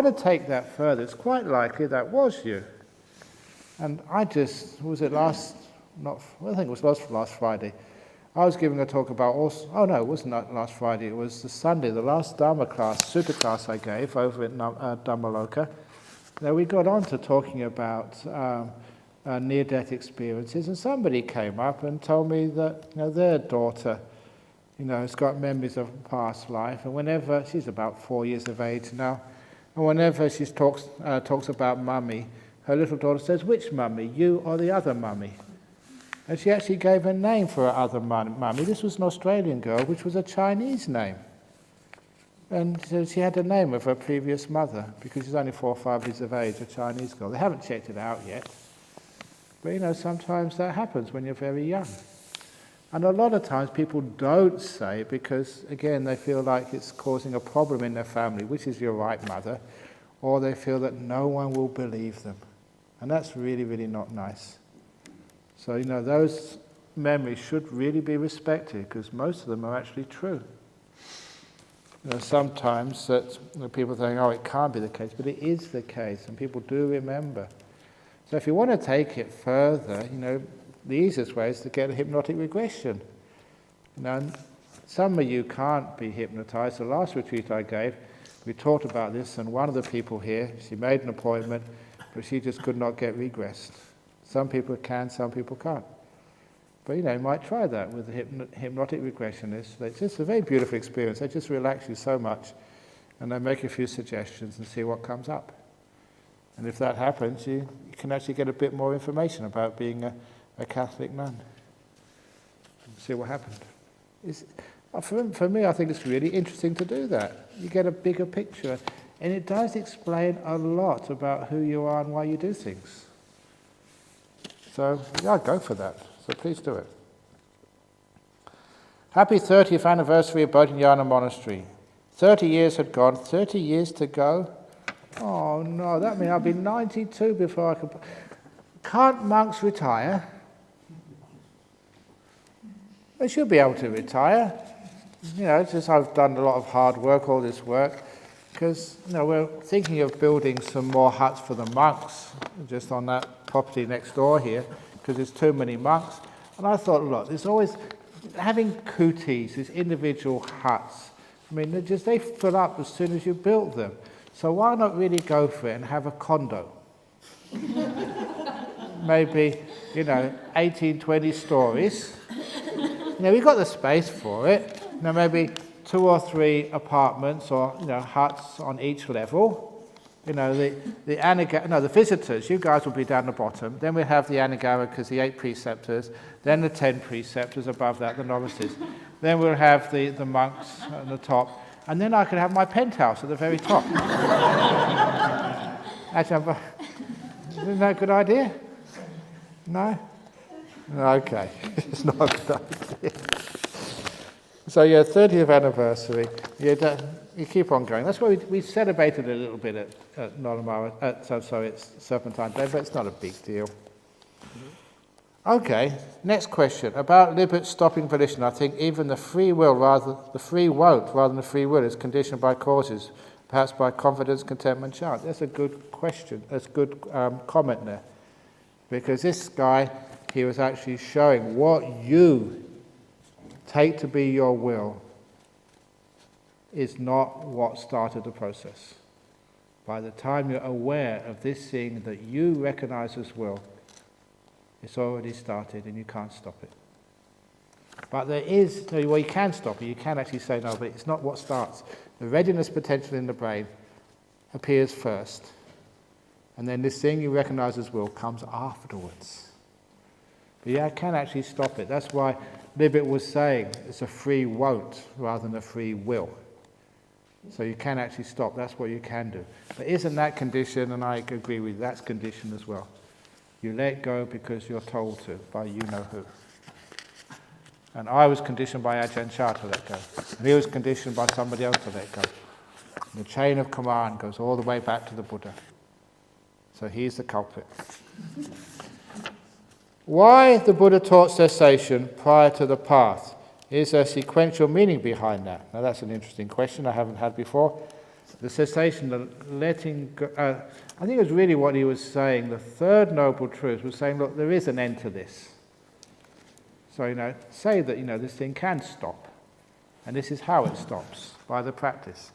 want to take that further, it's quite likely that was you. And I think it was last Friday. I was giving a talk about it wasn't last Friday, it was the Sunday, the last Dharma class, super class I gave over at Dhammaloka. Now we got on to talking about near-death experiences, and somebody came up and told me that their daughter has got memories of a past life, and whenever, she's about 4 years of age now, and whenever she talks about mummy, her little daughter says, "Which mummy, you or the other mummy?" And she actually gave a name for her other mummy. This was an Australian girl, which was a Chinese name. And so she had the name of her previous mother, because she's only 4 or 5 years of age, a Chinese girl. They haven't checked it out yet. But sometimes that happens when you're very young. And a lot of times people don't say it because, again, they feel like it's causing a problem in their family, which is your right mother, or they feel that no one will believe them. And that's really, really not nice. So, those memories should really be respected because most of them are actually true. Sometimes that people think, oh, it can't be the case, but it is the case, and people do remember. So if you want to take it further, the easiest way is to get a hypnotic regression. Some of you can't be hypnotized. The last retreat I gave, we talked about this, and one of the people here, she made an appointment, but she just could not get regressed. Some people can, some people can't. But you might try that with a hypnotic regressionist. It's just a very beautiful experience. They just relax you so much, and they make a few suggestions and see what comes up. And if that happens, you can actually get a bit more information about being a Catholic nun. See what happened. For me, I think it's really interesting to do that. You get a bigger picture, and it does explain a lot about who you are and why you do things. So, yeah, go for that. So please do it. Happy 30th anniversary of Bodhinyana Monastery. 30 years had gone, 30 years to go. Oh no, that means I'll be 92 before I can... Can't monks retire? They should be able to retire. Just I've done a lot of hard work, all this work, because we're thinking of building some more huts for the monks, just on that property next door here, because there's too many monks. And I thought, look, there's always having kutis, these individual huts. They fill up as soon as you build them. So why not really go for it and have a condo? Maybe, 18, 20 stories. We've got the space for it. Maybe 2 or 3 apartments or huts on each level. The visitors, you guys will be down the bottom. Then we have the Anagarikas, the 8 preceptors. Then the 10 preceptors above that, the novices. Then we'll have the monks at the top. And then I can have my penthouse at the very top. Actually, isn't that a good idea? No? Okay, it's not a good idea. So 30th anniversary, you keep on going. That's why we celebrated a little bit at Nolamara, it's Serpentine Day, but it's not a big deal. Okay, next question. About Libet's stopping volition, I think even the free won't rather than the free will is conditioned by causes, perhaps by confidence, contentment, chance. That's a good question. That's a good comment there. Because this guy, he was actually showing what you take to be your will is not what started the process. By the time you're aware of this thing that you recognize as will, it's already started and you can't stop it. But you can stop it, you can actually say no, but it's not what starts. The readiness potential in the brain appears first, and then this thing you recognize as will comes afterwards. But I can actually stop it. That's why Libet was saying it's a free won't rather than a free will. So you can actually stop, that's what you can do. But isn't that condition, and I agree with you, that's condition as well. You let go because you're told to, by you know who. And I was conditioned by Ajahn Chah to let go. And he was conditioned by somebody else to let go. And the chain of command goes all the way back to the Buddha. So he's the culprit. Why the Buddha taught cessation prior to the path? Is there sequential meaning behind that? Now that's an interesting question I haven't had before. the cessation, the letting go. I think it was really what he was saying. The third noble truth was saying, look, there is an end to this. So, say that, this thing can stop. And this is how it stops, by the practice.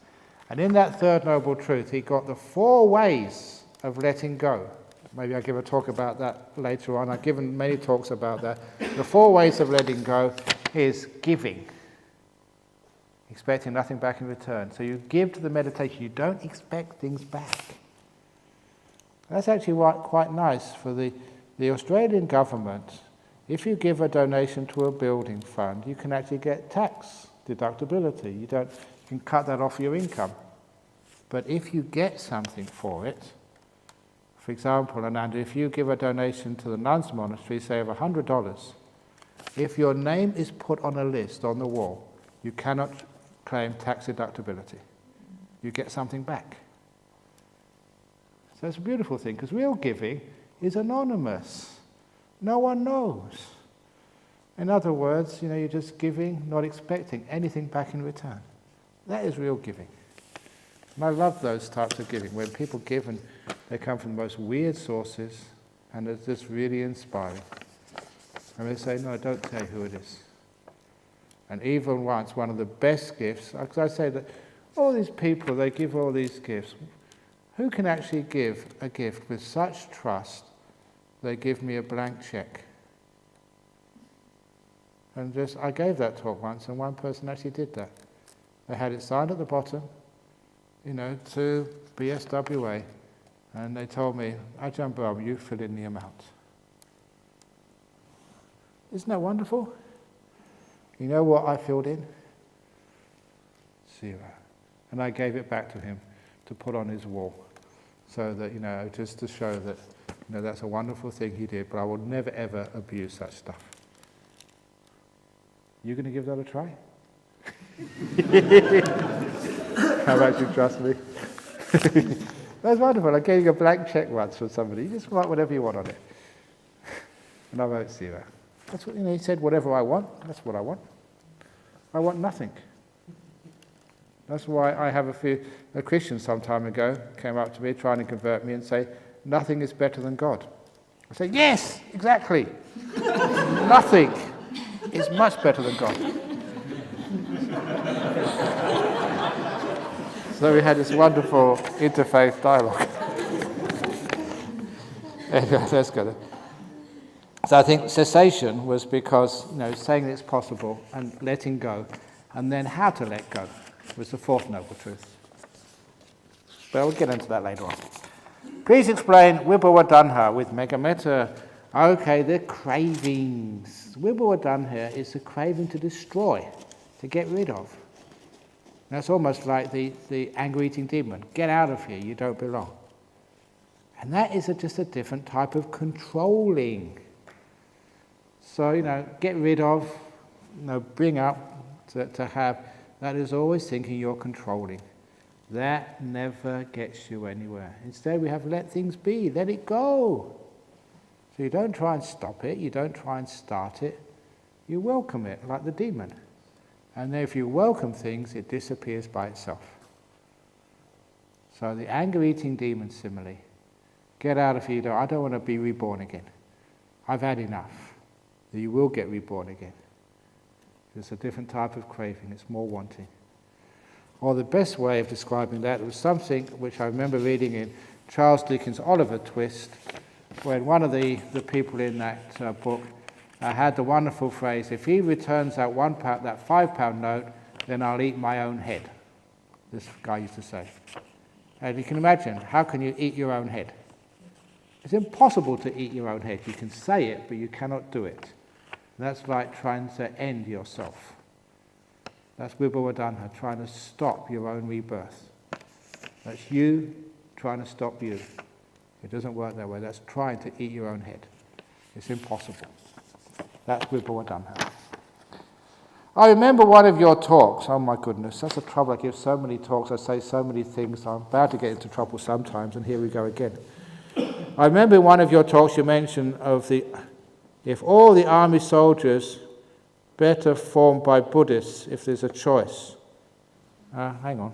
And in that third noble truth, he got the 4 ways of letting go. Maybe I'll give a talk about that later on. I've given many talks about that. The 4 ways of letting go is giving. Expecting nothing back in return. So you give to the meditation, you don't expect things back. That's actually quite nice for the Australian government. If you give a donation to a building fund, you can actually get tax deductibility. You can cut that off your income. But if you get something for it, for example, Ananda, if you give a donation to the nuns' monastery, say of $100, if your name is put on a list on the wall, you cannot claim tax deductibility. You get something back. So it's a beautiful thing, because real giving is anonymous. No one knows. In other words, you're just giving, not expecting anything back in return. That is real giving. And I love those types of giving, when people give and they come from the most weird sources, and it's just really inspiring. And they say, no, don't tell you who it is. And even once, one of the best gifts, because I say that all these people, they give all these gifts. Who can actually give a gift with such trust, they give me a blank check? And I gave that talk once, and one person actually did that. They had it signed at the bottom, to BSWA, and they told me, Ajahn Brahm, you fill in the amount. Isn't that wonderful? You know what I filled in? 0. And I gave it back to him to put on his wall, so that, just to show that, that's a wonderful thing he did, but I will never ever abuse such stuff. You going to give that a try? How about you trust me? That's wonderful. I gave you a blank check once from somebody. You just write whatever you want on it. And I wrote 0. That's what, he said, whatever I want, that's what I want. I want nothing. That's why I have a Christian some time ago came up to me trying to convert me and say, nothing is better than God. I say, yes, exactly. Nothing is much better than God. So we had this wonderful interfaith dialogue. Anyway, let's go there. So I think cessation was because, saying that it's possible and letting go, and then how to let go was the 4th noble truth. But we'll get into that later on. Please explain Vibhava Danha with Megametta. Okay, the cravings. Vibhava Danha is the craving to destroy, to get rid of. That's almost like the anger-eating demon. Get out of here, you don't belong. And that is just a different type of controlling. So, get rid of, bring up, to have, that is always thinking you're controlling. That never gets you anywhere. Instead, we have let things be, let it go. So you don't try and stop it, you don't try and start it, you welcome it, like the demon. And then if you welcome things, it disappears by itself. So the anger-eating demon, similarly, get out of here, I don't want to be reborn again. I've had enough. You will get reborn again. It's a different type of craving, it's more wanting. Or the best way of describing that was something which I remember reading in Charles Dickens' Oliver Twist, when one of the people in that book had the wonderful phrase, if he returns that that £5 note, then I'll eat my own head. This guy used to say. And you can imagine, how can you eat your own head? It's impossible to eat your own head. You can say it, but you cannot do it. That's like trying to end yourself. That's Vibhava Danha, trying to stop your own rebirth. That's you trying to stop you. It doesn't work that way. That's trying to eat your own head. It's impossible. That's Vibhava Danha. I remember one of your talks. Oh my goodness, that's a trouble. I give so many talks, I say so many things. I'm bound to get into trouble sometimes, and here we go again. I remember in one of your talks you mentioned of if all the army soldiers better formed by Buddhists, if there's a choice. Hang on,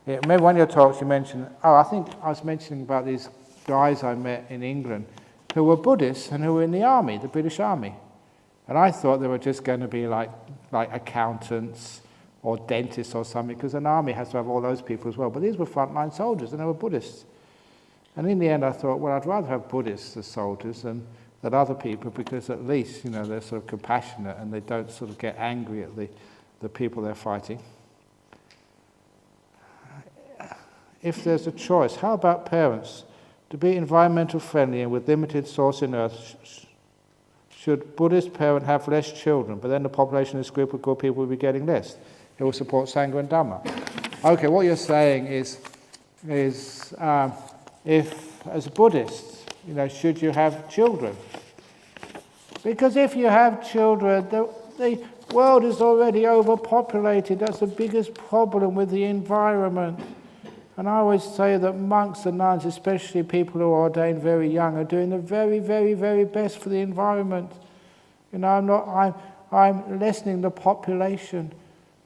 Remember one of your talks you mentioned, I think I was mentioning about these guys I met in England who were Buddhists and who were in the army, the British Army. And I thought they were just going to be like accountants or dentists or something, because an army has to have all those people as well. But these were frontline soldiers and they were Buddhists. And in the end I thought, well, I'd rather have Buddhists as soldiers than other people, because at least, they're sort of compassionate and they don't sort of get angry at the people they're fighting. If there's a choice, how about parents? To be environmental friendly and with limited source in earth, should Buddhist parent have less children, but then the population of this group of good people will be getting less? It will support Sangha and Dhamma. Okay, what you're saying is if, as a Buddhist, should you have children? Because if you have children, the world is already overpopulated. That's the biggest problem with the environment. And I always say that monks and nuns, especially people who are ordained very young, are doing the very, very, very best for the environment. I'm lessening the population.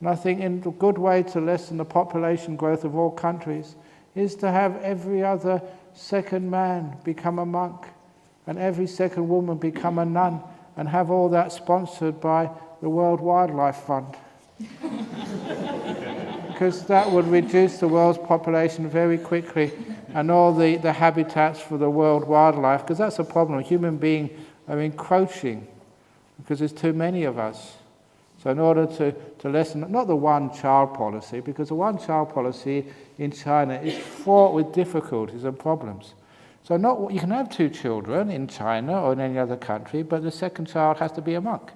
And I think a good way to lessen the population growth of all countries is to have every other second man become a monk and every second woman become a nun, and have all that sponsored by the World Wildlife Fund. Because that would reduce the world's population very quickly, and all the habitats for the world wildlife, because that's a problem. Human beings are encroaching because there's too many of us. So in order to lessen, not the one-child policy, because the one-child policy in China is fraught with difficulties and problems. So you can have 2 children in China or in any other country, but the second child has to be a monk.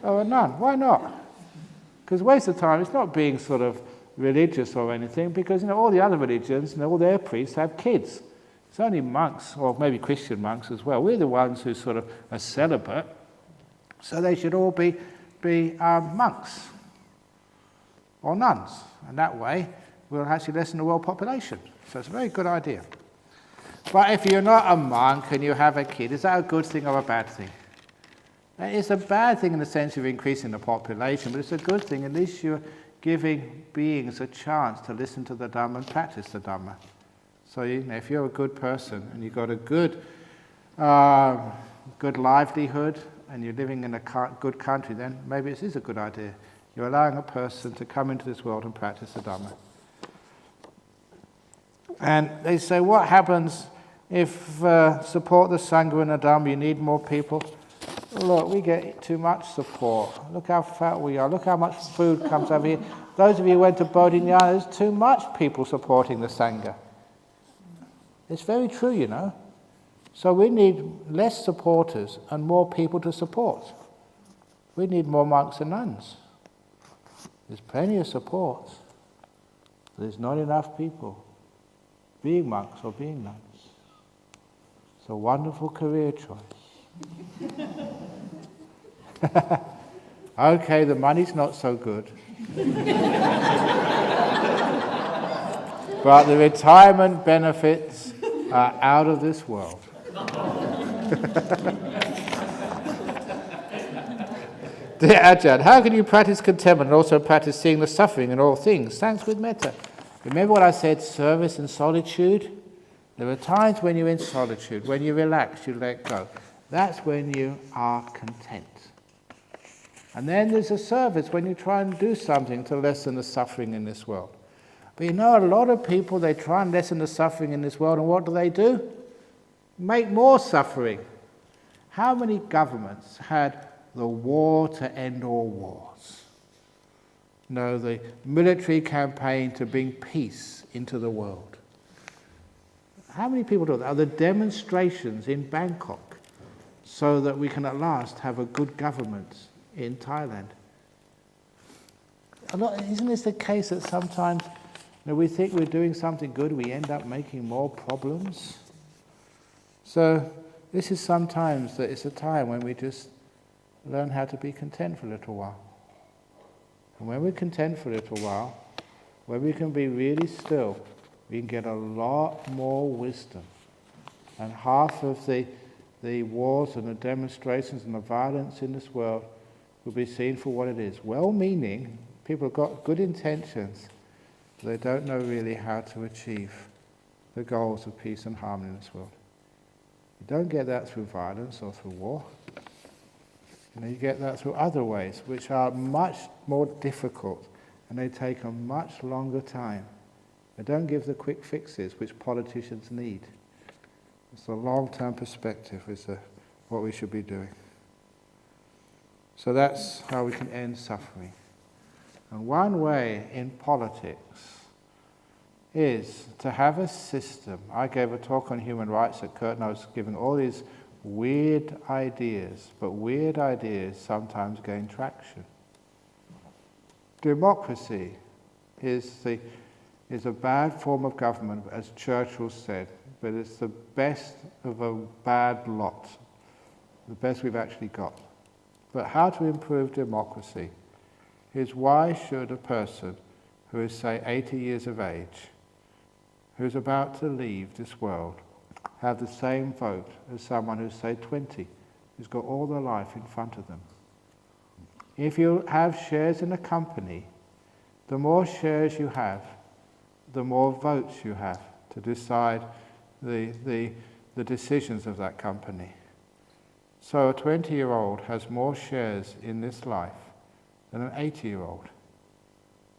Or a nun. Why not? Because waste of time, it's not being sort of religious or anything, because all the other religions, all their priests have kids. It's only monks, or maybe Christian monks as well. We're the ones who sort of are celibate, so they should all be monks or nuns, and that way we'll actually lessen the world population. So it's a very good idea. But if you're not a monk and you have a kid, is that a good thing or a bad thing? It's a bad thing in the sense of increasing the population, but it's a good thing. At least you're giving beings a chance to listen to the Dhamma and practice the Dhamma. So if you're a good person and you've got a good livelihood and you're living in a good country, then maybe it is a good idea. You're allowing a person to come into this world and practice the Dhamma. And they say, what happens if support the Sangha and the Dhamma, you need more people? Look, we get too much support. Look how fat we are. Look how much food comes over here. Those of you who went to Bodhinyana, there's too much people supporting the Sangha. It's very true, So we need less supporters and more people to support. We need more monks and nuns. There's plenty of support. There's not enough people being monks or being nuns. It's a wonderful career choice. Okay, the money's not so good. But the retirement benefits are out of this world. Dear Ajahn, how can you practice contentment and also practice seeing the suffering in all things? Thanks with metta. Remember what I said, service and solitude? There are times when you're in solitude, when you relax, you let go. That's when you are content. And then there's a service when you try and do something to lessen the suffering in this world. But a lot of people, they try and lessen the suffering in this world, and what do? Make more suffering. How many governments had the war to end all wars? The military campaign to bring peace into the world. How many people do that? Are the demonstrations in Bangkok so that we can at last have a good government in Thailand? Isn't this the case that sometimes we think we're doing something good, we end up making more problems? So this is sometimes that it's a time when we just learn how to be content for a little while. And when we're content for a little while, when we can be really still, we can get a lot more wisdom. And half of the wars and the demonstrations and the violence in this world will be seen for what it is. Well-meaning People have got good intentions, but they don't know really how to achieve the goals of peace and harmony in this world. You don't get that through violence or through war. You get that through other ways, which are much more difficult, and they take a much longer time. They don't give the quick fixes which politicians need. It's the long-term perspective is what we should be doing. So that's how we can end suffering. And one way in politics is to have a system. I gave a talk on human rights at Curtin. I was giving all these weird ideas, but weird ideas sometimes gain traction. Democracy is a bad form of government, as Churchill said, but it's the best of a bad lot, the best we've actually got. But how to improve democracy is, why should a person who is, say, 80 years of age, who's about to leave this world, have the same vote as someone who's, say, 20, who's got all their life in front of them? If you have shares in a company, the more shares you have, the more votes you have to decide the decisions of that company. So a 20-year-old has more shares in this life than an 80-year-old.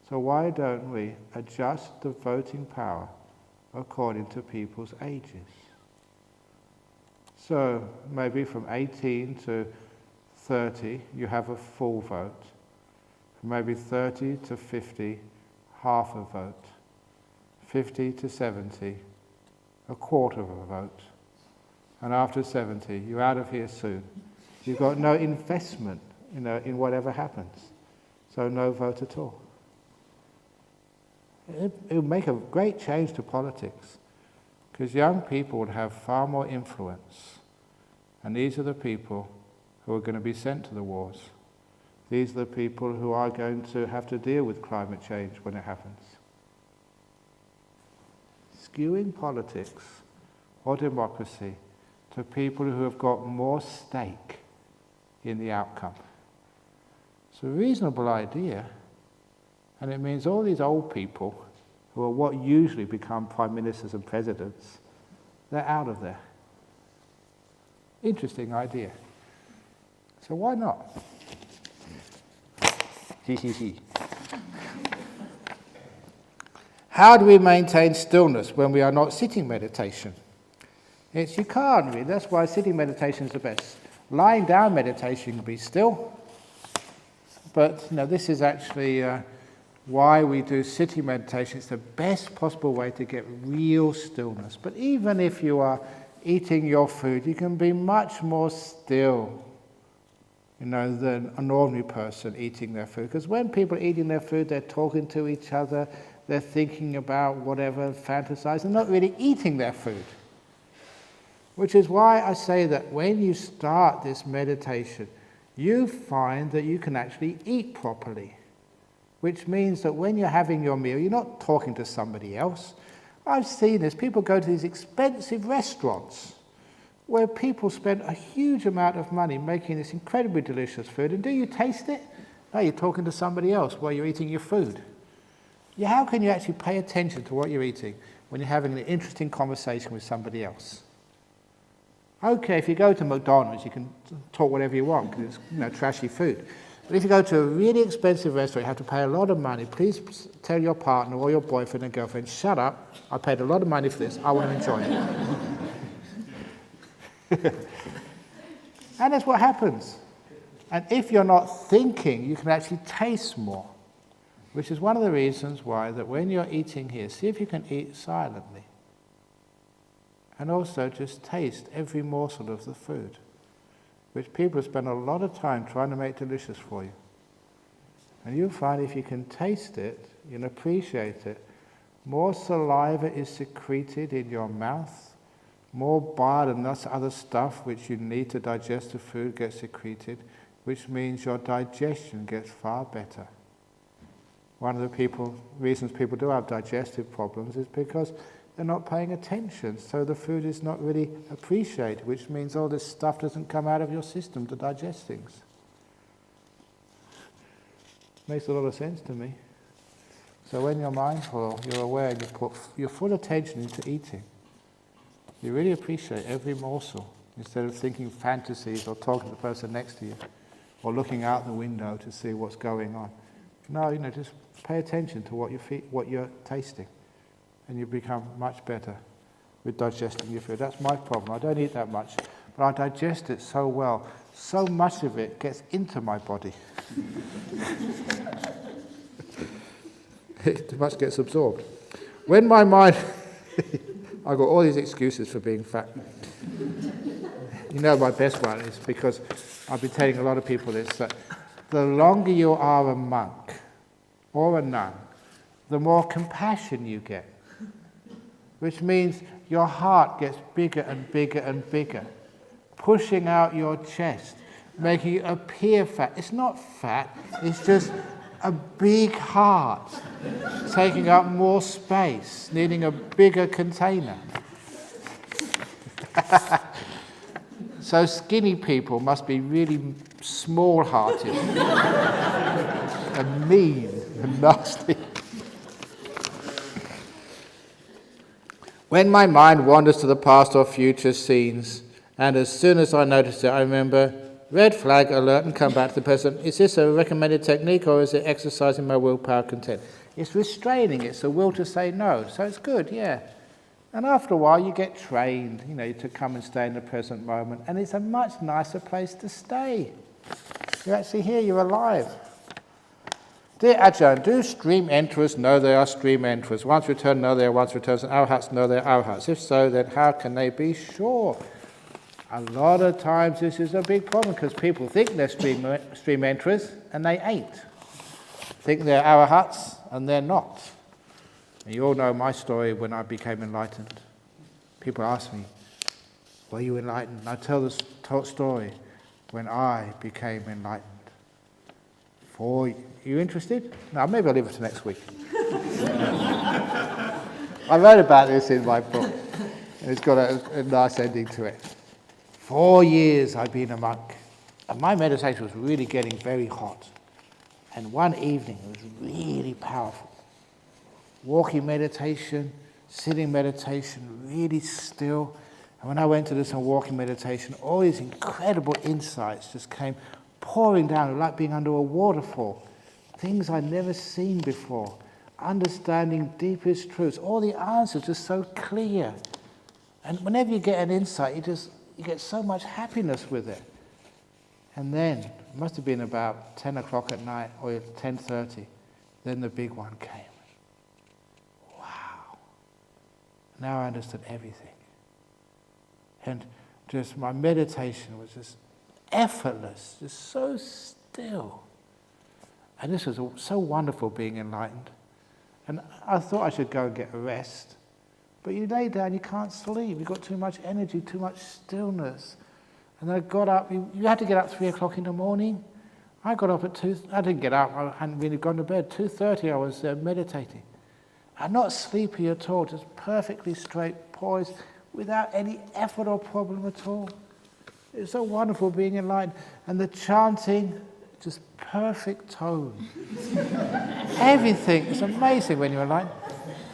So why don't we adjust the voting power according to people's ages? So maybe from 18 to 30, you have a full vote. From maybe 30 to 50, half a vote. 50 to 70, a quarter of a vote. And after 70, you're out of here soon. You've got no investment, in whatever happens. So no vote at all. It would make a great change to politics, because young people would have far more influence. And these are the people who are going to be sent to the wars. These are the people who are going to have to deal with climate change when it happens. Skewing politics or democracy to people who have got more stake in the outcome. It's a reasonable idea, and it means all these old people, who are what usually become prime ministers and presidents, they're out of there. Interesting idea. So why not? How do we maintain stillness when we are not sitting meditation? You can't really. That's why sitting meditation is the best. Lying down meditation can be still, but this is actually why we do sitting meditation. It's the best possible way to get real stillness. But even if you are eating your food, you can be much more still, than an ordinary person eating their food. Because when people are eating their food, they're talking to each other, they're thinking about whatever, fantasizing, they're not really eating their food. Which is why I say that when you start this meditation, you find that you can actually eat properly. Which means that when you're having your meal, you're not talking to somebody else. I've seen this. People go to these expensive restaurants where people spend a huge amount of money making this incredibly delicious food, and do you taste it? No, you're talking to somebody else while you're eating your food. How can you actually pay attention to what you're eating when you're having an interesting conversation with somebody else? Okay, if you go to McDonald's, you can talk whatever you want because it's trashy food. But if you go to a really expensive restaurant, you have to pay a lot of money. Please tell your partner or your boyfriend and girlfriend, shut up, I paid a lot of money for this, I want to enjoy it. And that's what happens. And if you're not thinking, you can actually taste more, which is one of the reasons why that when you're eating here, see if you can eat silently. And also just taste every morsel of the food, which people spend a lot of time trying to make delicious for you. And you'll find if you can taste it, you'll appreciate it, more saliva is secreted in your mouth, more bile and that's other stuff which you need to digest the food gets secreted, which means your digestion gets far better. One of the reasons people do have digestive problems is because they're not paying attention, so the food is not really appreciated, which means all this stuff doesn't come out of your system to digest things. Makes a lot of sense to me. So when you're mindful, you're aware, and you put your full attention into eating. You really appreciate every morsel, instead of thinking fantasies or talking to the person next to you, or looking out the window to see what's going on. No, just pay attention to what you're tasting, and you become much better with digesting your food. That's my problem. I don't eat that much, but I digest it so well. So much of it gets into my body. Too much gets absorbed. When my mind... I've got all these excuses for being fat. My best one is because I've been telling a lot of people this, that the longer you are a monk or a nun, the more compassion you get. Which means your heart gets bigger and bigger and bigger, pushing out your chest, making it appear fat. It's not fat, it's just a big heart, taking up more space, needing a bigger container. So skinny people must be really small-hearted and mean and nasty. When my mind wanders to the past or future scenes, and as soon as I notice it, I remember, red flag, alert, and come back to the present. Is this a recommended technique, or is it exercising my willpower content? It's restraining, it's a will to say no, so it's good, yeah. And after a while you get trained, to come and stay in the present moment, and it's a much nicer place to stay. You're actually here, you're alive. Dear Ajahn, do stream enterers know they are stream enterers? Once returned, know they are once returned, and arhats know they are arhats. If so, then how can they be sure? A lot of times this is a big problem because people think they're stream enterers and they ain't. Think they're arahats and they're not. And you all know my story when I became enlightened. People ask me, were you enlightened? And I tell this story when I became enlightened. You interested? No, maybe I'll leave it to next week. I wrote about this in my book, and it's got a nice ending to it. 4 years I'd been a monk, and my meditation was really getting very hot. And one evening it was really powerful. Walking meditation, sitting meditation, really still. And when I went to do some walking meditation, all these incredible insights just came pouring down, like being under a waterfall. Things I'd never seen before. Understanding deepest truths. All the answers just so clear. And whenever you get an insight, you get so much happiness with it. And then, it must have been about 10 o'clock at night, or 10:30, then the big one came. Wow. Now I understood everything. And just my meditation was just effortless, just so still. And this was so wonderful being enlightened. And I thought I should go and get a rest. But you lay down, you can't sleep. You've got too much energy, too much stillness. And I got up, you had to get up 3 o'clock in the morning. I got up at 2, I didn't get up, I hadn't really gone to bed. 2:30 I was meditating. And not sleepy at all, just perfectly straight, poised, without any effort or problem at all. It was so wonderful being enlightened. And the chanting, just perfect tone. Everything, it's amazing when you're enlightened.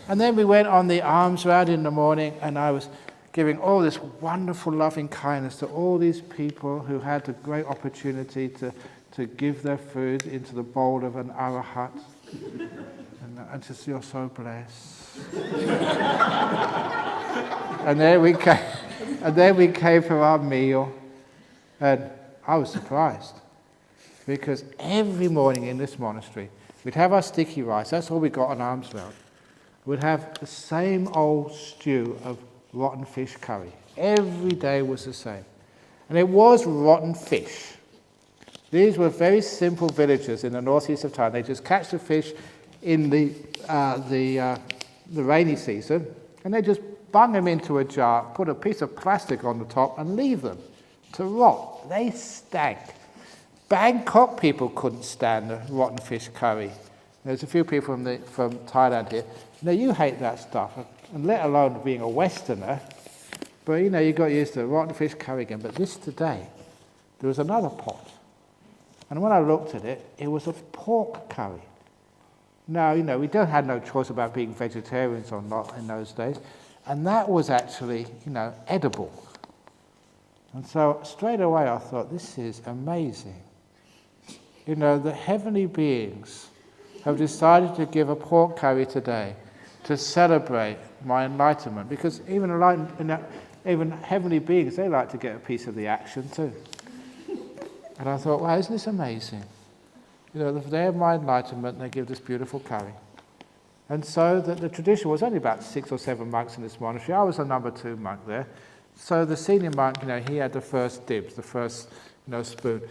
And then we went on the alms round in the morning, and I was giving all this wonderful loving kindness to all these people who had the great opportunity to give their food into the bowl of an arahat. And just, you're so blessed. And then we came for our meal, and I was surprised. Because every morning in this monastery, we'd have our sticky rice, that's all we got on alms round. We'd have the same old stew of rotten fish curry. Every day was the same. And it was rotten fish. These were very simple villagers in the northeast of Thailand. They just catch the fish in the rainy season, and they just bung them into a jar, put a piece of plastic on the top, and leave them to rot. They stank. Bangkok people couldn't stand the rotten fish curry. There's a few people from Thailand here. Now, you hate that stuff, and let alone being a Westerner, but you got used to rotten fish curry again. But this today, there was another pot, And when I looked at it, it was a pork curry. Now, we don't have no choice about being vegetarians or not in those days. And that was actually, edible. And so straight away I thought, this is amazing. The heavenly beings have decided to give a pork curry today to celebrate my enlightenment. Because even heavenly beings, they like to get a piece of the action too. And I thought, wow, isn't this amazing? The day of my enlightenment, they give this beautiful curry. And so the tradition was only about 6 or 7 monks in this monastery. I was the number 2 monk there. So the senior monk, he had the first dibs, the first, spoon.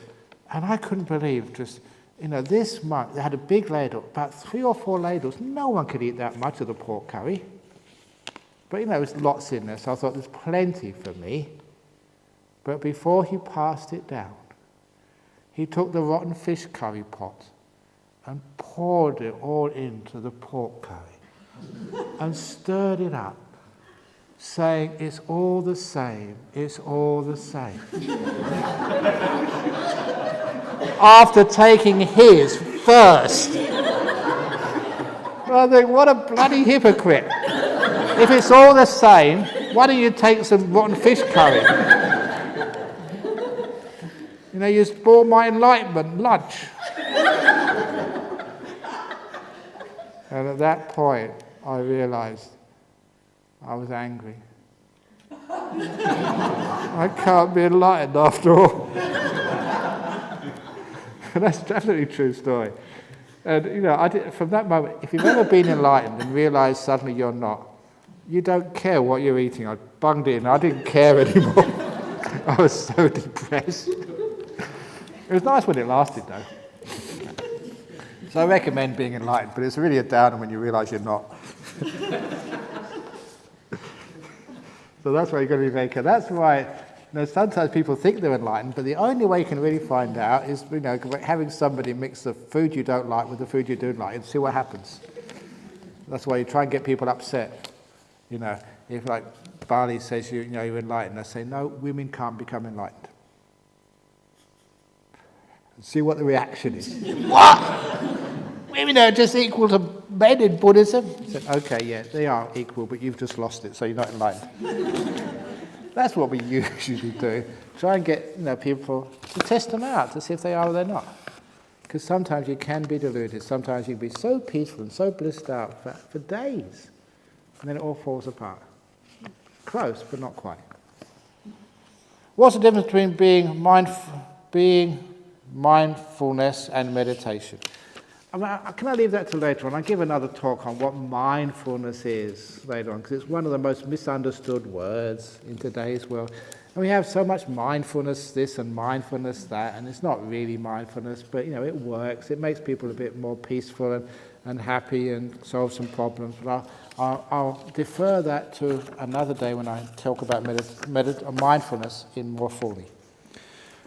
And I couldn't believe just, this monk, they had a big ladle, about 3 or 4 ladles. No one could eat that much of the pork curry. But, there's lots in there, so I thought there's plenty for me. But before he passed it down, he took the rotten fish curry pot and poured it all into the pork curry and stirred it up, saying, it's all the same, it's all the same. After taking his first. Well, I think, what a bloody hypocrite. If it's all the same, why don't you take some rotten fish curry? You spoil my enlightenment lunch. And at that point, I realized I was angry. I can't be enlightened after all. That's definitely a true story. And, from that moment, if you've ever been enlightened and realized suddenly you're not, you don't care what you're eating. I bunged in. I didn't care anymore. I was so depressed. It was nice when it lasted, though. So I recommend being enlightened, but it's really a downer when you realise you're not. So that's why you've got to be very careful. That's why sometimes people think they're enlightened, but the only way you can really find out is having somebody mix the food you don't like with the food you do like and see what happens. That's why you try and get people upset. If like Bali says you're enlightened, I say, no, women can't become enlightened. See what the reaction is. What? Women are just equal to men in Buddhism? I said, okay, yeah, they are equal, but you've just lost it, so you're not enlightened. That's what we usually do. Try and get people to test them out, to see if they are or they're not. Because sometimes you can be deluded. Sometimes you can be so peaceful and so blissed out for days, and then it all falls apart. Close, but not quite. What's the difference between being mindfulness and meditation? Can I leave that to later on? I'll give another talk on what mindfulness is later on, because it's one of the most misunderstood words in today's world. And we have so much mindfulness this and mindfulness that, and it's not really mindfulness, but it works. It makes people a bit more peaceful and happy and solve some problems. But I'll defer that to another day when I talk about mindfulness in more fully.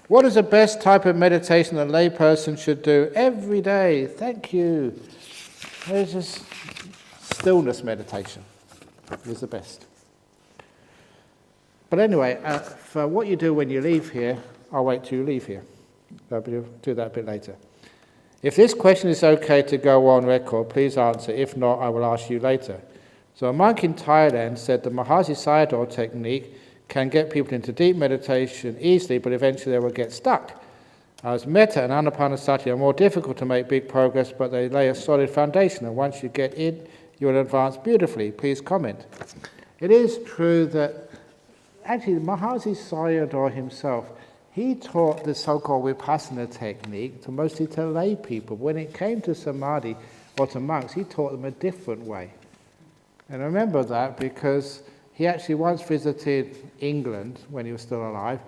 What is the best type of meditation a layperson should do every day? Thank you. There's just stillness meditation is the best. But anyway, for what you do when you leave here, I'll wait till you leave here. I'll do that a bit later. If this question is okay to go on record, please answer. If not, I will ask you later. So a monk in Thailand said the Mahasi Sayadaw technique can get people into deep meditation easily, but eventually they will get stuck. As metta and anapanasati are more difficult to make big progress, but they lay a solid foundation, and once you get in, you will advance beautifully. Please comment. It is true that actually Mahasi Sayadaw himself, he taught the so-called vipassana technique mostly to lay people. When it came to samadhi or to monks, he taught them a different way. And I remember that because he actually once visited England when he was still alive,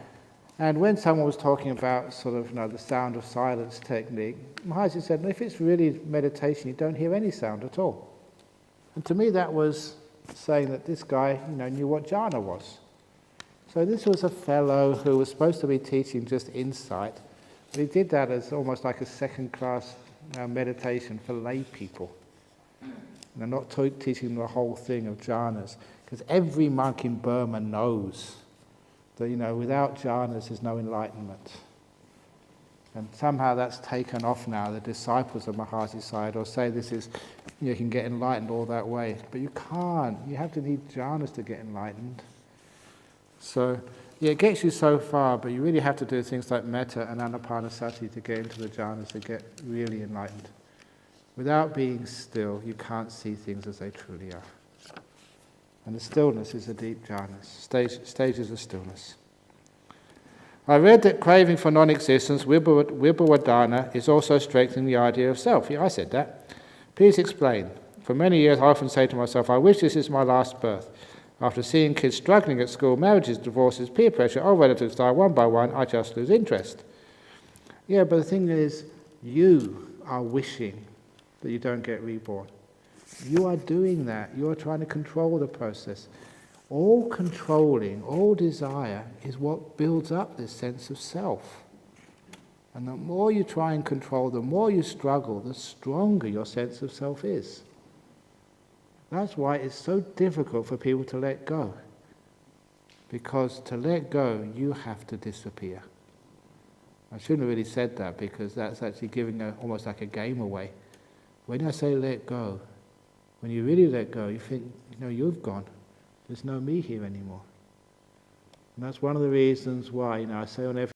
and when someone was talking about the sound of silence technique, Mahasi said, if it's really meditation, you don't hear any sound at all. And to me that was saying that this guy knew what jhana was. So this was a fellow who was supposed to be teaching just insight, but he did that as almost like a second-class meditation for lay people. And they're not teaching the whole thing of jhanas. Because every monk in Burma knows that, without jhanas there's no enlightenment. And somehow that's taken off now, the disciples of Mahasi side, or say this is, you can get enlightened all that way. But you can't. You have to need jhanas to get enlightened. So, yeah, it gets you so far, but you really have to do things like metta and anapanasati to get into the jhanas to get really enlightened. Without being still, you can't see things as they truly are. And the stillness is a deep jhana, stages of stillness. I read that craving for non-existence, vibhavadana, is also strengthening the idea of self. Yeah, I said that. Please explain. For many years I often say to myself, I wish this is my last birth. After seeing kids struggling at school, marriages, divorces, peer pressure, old relatives die one by one, I just lose interest. Yeah, but the thing is, you are wishing that you don't get reborn. You are doing that. You are trying to control the process. All controlling, all desire is what builds up this sense of self. And the more you try and control, the more you struggle, the stronger your sense of self is. That's why it's so difficult for people to let go. Because to let go, you have to disappear. I shouldn't have really said that, because that's actually giving almost like a game away. When I say let go, when you really let go, you think, you've gone. There's no me here anymore. And that's one of the reasons why, I say on every